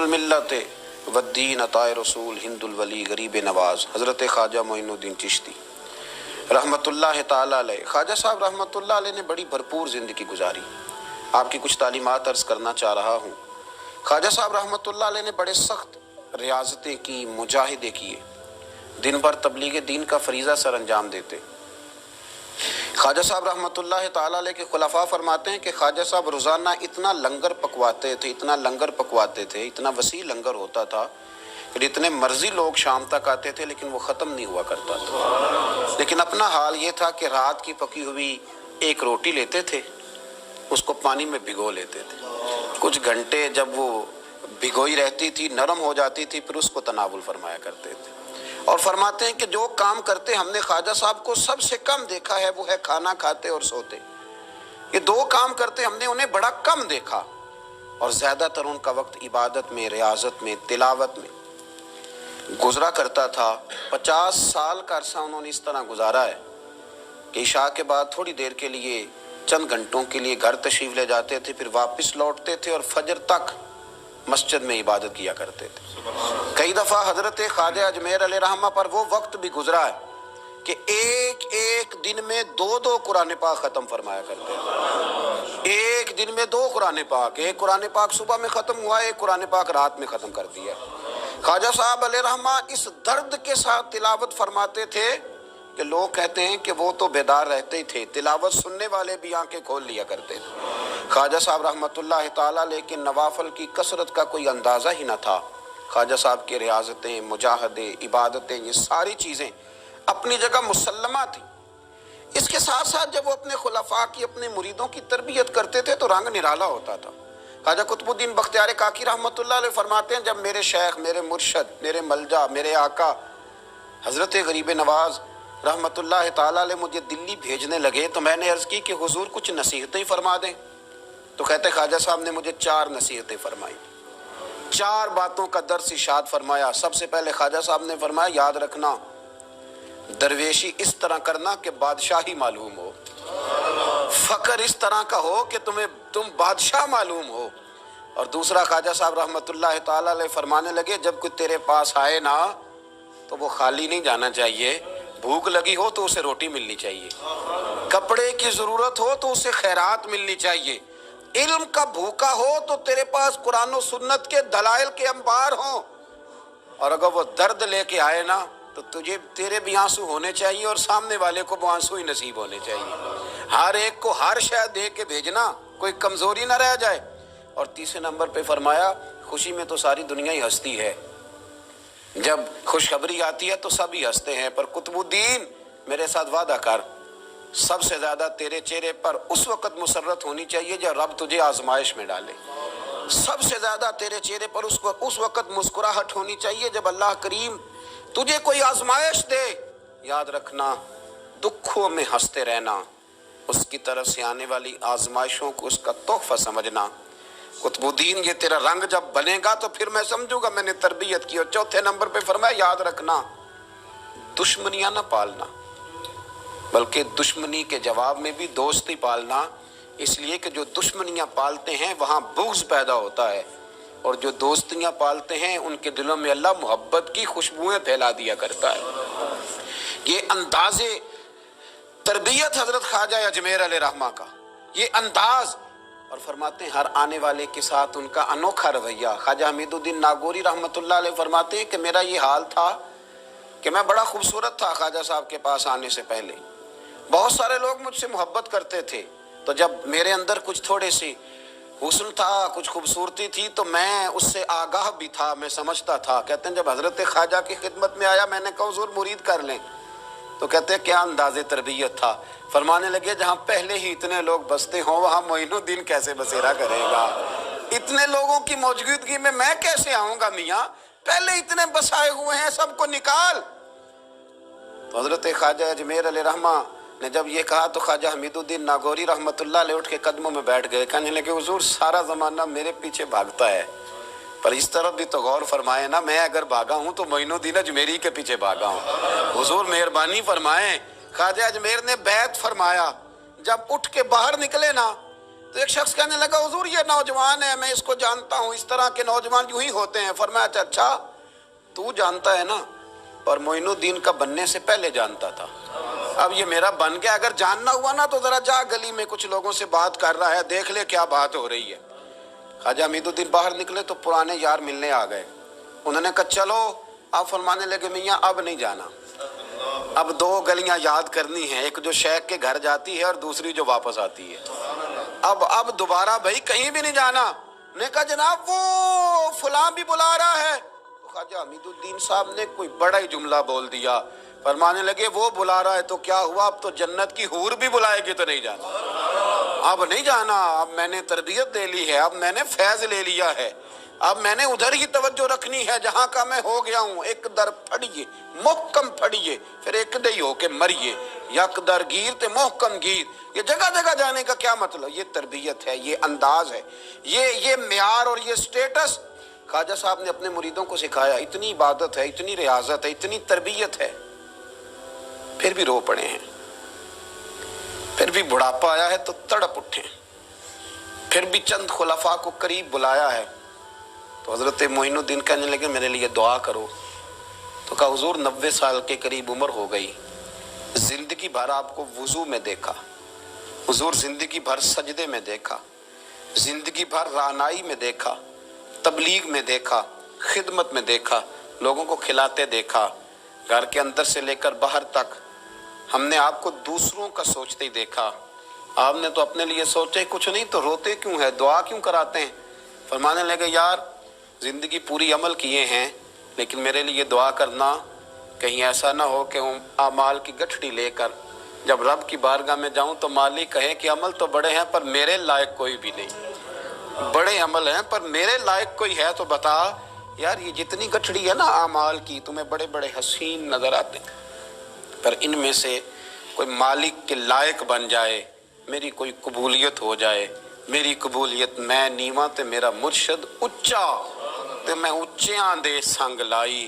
मिल्लत वद्दीन अताए रसूल हिंदुल वली गरीब नवाज हज़रत ख्वाजा मोइनुद्दीन चिश्ती रहमतुल्लाह ताला अलैह। ख्वाजा साहब रहमतुल्लाह अलैह ने बड़ी भरपूर ज़िंदगी गुजारी। आपकी कुछ तालीमात अर्ज़ करना चाह रहा हूँ। ख्वाजा साहब रहमतुल्लाह अलैह ने बड़े सख्त रियाज़तें की, मुजाहिदे किए, दिन भर तबलीग दीन का फरीज़ा सर अंजाम देते। ख्वाजा साहब रहमतुल्लाह ताला अलैह के खुलफा फरमाते हैं कि ख्वाजा साहब रोज़ाना इतना लंगर पकवाते थे, इतना लंगर पकवाते थे, इतना वसी लंगर होता था कि जितने मर्जी लोग शाम तक आते थे लेकिन वो ख़त्म नहीं हुआ करता था। लेकिन अपना हाल ये था कि रात की पकी हुई एक रोटी लेते थे, उसको पानी में भिगो लेते थे। कुछ घंटे जब वो भिगोई रहती थी, नरम हो जाती थी, फिर उसको तनावुल फरमाया करते थे। और फरमाते हैं कि जो काम करते हमने ख्वाजा साहब को सबसे कम देखा है वो है खाना खाते और सोते। ये दो काम करते हमने उन्हें बड़ा कम देखा, और ज़्यादातर उनका वक्त इबादत में, रियाजत में, तिलावत में गुजरा करता था। 50 साल का अरसा उन्होंने इस तरह गुजारा है कि इशा के बाद थोड़ी देर के लिए, चंद घंटों के लिए घर तशरीफ़ ले जाते थे, फिर वापस लौटते थे और फजर तक मस्जिद में इबादत किया करते थे। कई दफ़ा हज़रत ख्वाजा अजमेर अलैहि रहमा पर वो वक्त भी गुजरा है कि एक एक दिन में 2 कुरान पाक ख़त्म फरमाया करते थे। एक दिन में 2 कुरान पाक, एक कुरान पाक सुबह में ख़त्म हुआ, एक कुरान पाक रात में ख़त्म कर दिया। ख्वाजा साहब अलैहि रहमा इस दर्द के साथ तिलावत फरमाते थे कि लोग कहते हैं कि वो तो बेदार रहते ही थे, तिलावत सुनने वाले भी आंखें खोल लिया करते थे। ख्वाजा साहब रहमतुल्लाह ताला लेकिन नवाफल की कसरत का कोई अंदाज़ा ही न था। ख्वाजा साहब की रियाज़तें, मुजाहदे, इबादतें, ये सारी चीज़ें अपनी जगह मुसल्लमा थी। इसके साथ साथ जब वो अपने खुलफा की, अपने मुरीदों की तरबियत करते थे तो रंग निराला होता था। ख्वाजा कुतुबुद्दीन बख्तियार काकी रहमतुल्लाह अलैह फरमाते हैं, जब मेरे शेख, मेरे मुर्शद, मेरे मलजा, मेरे आका हज़रत गरीब नवाज रहमतुल्लाह ताला अलैह मुझे दिल्ली भेजने लगे तो मैंने अर्ज़ की कि हुजूर कुछ नसीहतें फरमा दें। तो कहते ख्वाजा साहब ने मुझे 4 नसीहतें फरमाई, 4 बातों का दर्स इरशाद फरमाया। सबसे पहले ख्वाजा साहब ने फरमाया, याद रखना दरवेशी इस तरह करना कि बादशाही मालूम हो, फ़क्र इस तरह का हो कि तुम बादशाह मालूम हो। और दूसरा ख्वाजा साहब रहमतुल्लाह ताला अलैह फरमाने लगे, जब कोई तेरे पास आए ना तो वो खाली नहीं जाना चाहिए। भूख लगी हो तो उसे रोटी मिलनी चाहिए, कपड़े की ज़रूरत हो तो उसे खैरात मिलनी चाहिए, इल्म का भूखा हो तो तेरे पास कुरान और सुन्नत के दलाइल के अंबार हों, और अगर वो दर्द लेके आए ना तो तेरे भी आंसू होने चाहिए और सामने वाले को वो आंसू ही नसीब होने चाहिए। हर एक को हर शय दे के भेजना, कोई कमज़ोरी ना रह जाए। और तीसरे नंबर पे फरमाया, खुशी में तो सारी दुनिया ही हंसती है, जब खुशखबरी आती है तो सभी हंसते हैं, पर कुतुबुद्दीन मेरे साथ वादा कर, सबसे ज़्यादा तेरे चेहरे पर उस वक़्त मुसर्रत होनी चाहिए जब रब तुझे आजमाइश में डाले। सबसे ज़्यादा तेरे चेहरे पर उस वक़्त मुस्कुराहट होनी चाहिए जब अल्लाह करीम तुझे कोई आजमाइश दे। याद रखना, दुखों में हंसते रहना, उसकी तरफ से आने वाली आजमाइशों को उसका तोहफा समझना। कुतुबुद्दीन ये तेरा रंग जब बनेगा तो फिर मैं समझूंगा मैंने तरबियत की। और चौथे नंबर पे फरमाया, याद रखना दुश्मनियां ना पालना, बल्कि दुश्मनी के जवाब में भी दोस्ती पालना, इसलिए कि जो दुश्मनियां पालते हैं वहाँ बुग़्ज़ पैदा होता है, और जो दोस्तियां पालते हैं उनके दिलों में अल्लाह मोहब्बत की खुशबुएं फैला दिया करता है। ये अंदाज़े तरबियत हज़रत ख्वाजा अजमेर अलैहि रहमा का, ये अंदाज़। और फरमाते हैं हर आने वाले के साथ उनका अनोखा रवैया। ख्वाजा हमीदुद्दीन नागौरी रहमतुल्लाह अलैह फरमाते हैं कि मेरा ये हाल था कि मैं बड़ा खूबसूरत था ख्वाजा साहब के पास आने से पहले, बहुत सारे लोग मुझसे मोहब्बत करते थे, तो जब मेरे अंदर कुछ थोड़े सी हुस्न था, कुछ खूबसूरती थी, तो मैं उससे आगाह भी था, मैं समझता था। कहते हैं जब हज़रत ख्वाजा की खिदमत में आया मैंने कहा हुजूर मुरीद कर लें, तो कहते हैं क्या अंदाज़े तरबियत था। फरमाने लगे जहाँ पहले ही इतने लोग बसते हों वहाँ मोइनुद्दीन कैसे बसेरा करेगा, इतने लोगों की मौजूदगी में मैं कैसे आऊँगा मियाँ, पहले इतने बसाए हुए हैं, सबको निकाल। तो हज़रत ख्वाजा अजमेर अलैहि रहमा ने जब ये कहा तो ख्वाजा हमीदुद्दीन नागौरी रहमतुल्लाह अलैह उठ के कदमों में बैठ गए। कहने लगे हुजूर सारा ज़माना मेरे पीछे भागता है, पर इस तरफ भी तो गौर फरमाए ना, मैं अगर भागा हूँ तो मोइनुद्दीन अजमेरी के पीछे भागा हूँ, हुजूर मेहरबानी फरमाएं। ख्वाजा अजमेर ने बैत फरमाया, जब उठ के बाहर निकले ना تو ایک شخص کہنے لگا حضور یہ نوجوان ہے، میں اس کو جانتا ہوں، اس طرح کے نوجوان یوں ہی ہوتے ہیں۔ فرمایا اچھا تو جانتا ہے نا، اور معین الدین کا بننے سے پہلے جانتا تھا، اب یہ میرا بن گیا، اگر جاننا ہوا نا تو ذرا جا گلی میں کچھ لوگوں سے بات کر رہا ہے، دیکھ لے کیا بات ہو رہی ہے۔ خواجہ امید الدین باہر نکلے تو پرانے یار ملنے آ گئے، انہوں نے کہا چلو، آپ فرمانے لگے میاں اب نہیں جانا، اب دو گلیاں یاد کرنی ہیں، ایک جو شیخ کے گھر جاتی ہے اور دوسری جو واپس آتی ہے، اب دوبارہ بھائی کہیں بھی نہیں جانا۔ نے کہا جناب وہ فلاں بھی بلا رہا ہے۔ خواجہ امید الدین صاحب نے کوئی بڑا ہی جملہ بول دیا، فرمانے لگے وہ بلا رہا ہے تو کیا ہوا، اب تو جنت کی حور بھی بلائے گی تو نہیں جانا، اب نہیں جانا، اب میں نے تربیت لے لی ہے، اب میں نے فیض لے لیا ہے، اب میں نے ادھر ہی توجہ رکھنی ہے جہاں کا میں ہو گیا ہوں۔ ایک در پھڑیے محکم پھڑیے، پھر ایک دئی ہو کے مریے، یک در گیر تے محکم گیر۔ یہ جگہ جگہ جانے کا کیا مطلب، یہ تربیت ہے، یہ انداز ہے، یہ معیار اور یہ سٹیٹس خواجہ صاحب نے اپنے مریدوں کو سکھایا۔ اتنی عبادت ہے، اتنی ریاضت ہے، اتنی تربیت ہے، پھر بھی رو پڑے ہیں، پھر بھی بڑھاپا آیا ہے تو تڑپ اٹھے، پھر بھی چند خلفاء کو قریب بلایا ہے تو حضرت معین الدین کہنے لگے میرے لیے دعا کرو۔ تو کہا حضور 90 سال کے قریب عمر ہو گئی، زندگی بھر آپ کو وضو میں دیکھا، حضور زندگی بھر سجدے میں دیکھا، زندگی بھر رعنائی میں دیکھا، تبلیغ میں دیکھا، خدمت میں دیکھا، لوگوں کو کھلاتے دیکھا، گھر کے اندر سے لے کر باہر تک ہم نے آپ کو دوسروں کا سوچتے ہی دیکھا، آپ نے تو اپنے لیے سوچے ہی کچھ نہیں، تو روتے کیوں ہے، دعا کیوں کراتے ہیں؟ فرمانے لگے یار زندگی پوری عمل کیے ہیں، لیکن میرے لیے دعا کرنا، کہیں ایسا نہ ہو کہ اعمال کی گٹھڑی لے کر جب رب کی بارگاہ میں جاؤں تو مالک کہے کہ عمل تو بڑے ہیں پر میرے لائق کوئی بھی نہیں، بڑے عمل ہیں پر میرے لائق کوئی ہے تو بتا یار، یہ جتنی گٹھڑی ہے نا اعمال کی، تمہیں بڑے بڑے حسین نظر آتے ہیں، پر ان میں سے کوئی مالک کے لائق بن جائے، میری کوئی قبولیت ہو جائے، میری قبولیت میں نیواں تے میرا مرشد اچا تے میں اچیاں دے سنگ لائی،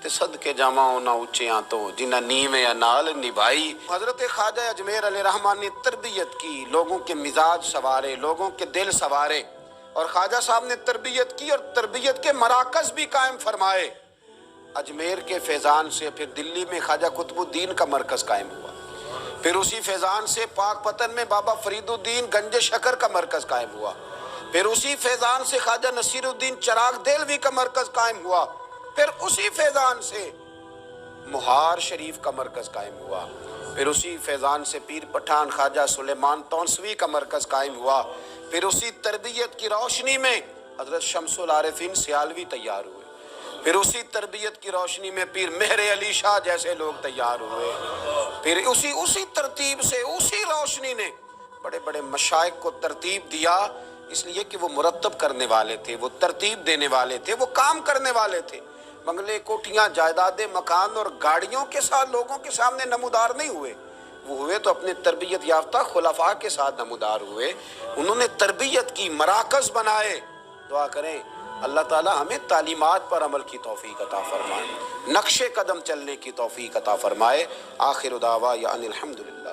تے صدقے جاواں انہاں اچیاں تو جنہاں نیویں نال نبھائی۔ حضرت خواجہ اجمیر علیہ رحمٰن نے تربیت کی، لوگوں کے مزاج سوارے، لوگوں کے دل سوارے، اور خواجہ صاحب نے تربیت کی اور تربیت کے مراکز بھی قائم فرمائے۔ اجمیر کے فیضان سے پھر دلی میں خواجہ قطب الدین کا مرکز قائم ہوا، پھر اسی فیضان سے پاک پتن میں بابا فرید الدین گنج شکر کا مرکز قائم ہوا، پھر اسی فیضان سے خواجہ نصیر الدین چراغ دہلوی کا مرکز قائم ہوا، پھر اسی فیضان سے مہار شریف کا مرکز قائم ہوا، پھر اسی فیضان سے پیر پٹھان خواجہ سلیمان تونسوی کا مرکز قائم ہوا، پھر اسی تربیت کی روشنی میں حضرت شمس العارفین سیالوی تیار ہوئے، پھر اسی تربیت کی روشنی میں پیر مہر علی شاہ جیسے لوگ تیار ہوئے، پھر اسی ترتیب سے اسی روشنی نے بڑے بڑے مشائخ کو ترتیب دیا، اس لیے کہ وہ مرتب کرنے والے تھے، وہ ترتیب دینے والے تھے، وہ کام کرنے والے تھے۔ بنگلے، کوٹھیاں، جائیدادیں، مکان اور گاڑیوں کے ساتھ لوگوں کے سامنے نمودار نہیں ہوئے، وہ ہوئے تو اپنے تربیت یافتہ خلفاء کے ساتھ نمودار ہوئے، انہوں نے تربیت کی، مراکز بنائے۔ دعا کریں اللہ تعالی ہمیں تعلیمات پر عمل کی توفیق عطا فرمائے، نقش قدم چلنے کی توفیق عطا فرمائے۔ آخر دعوانا ان الحمدللہ۔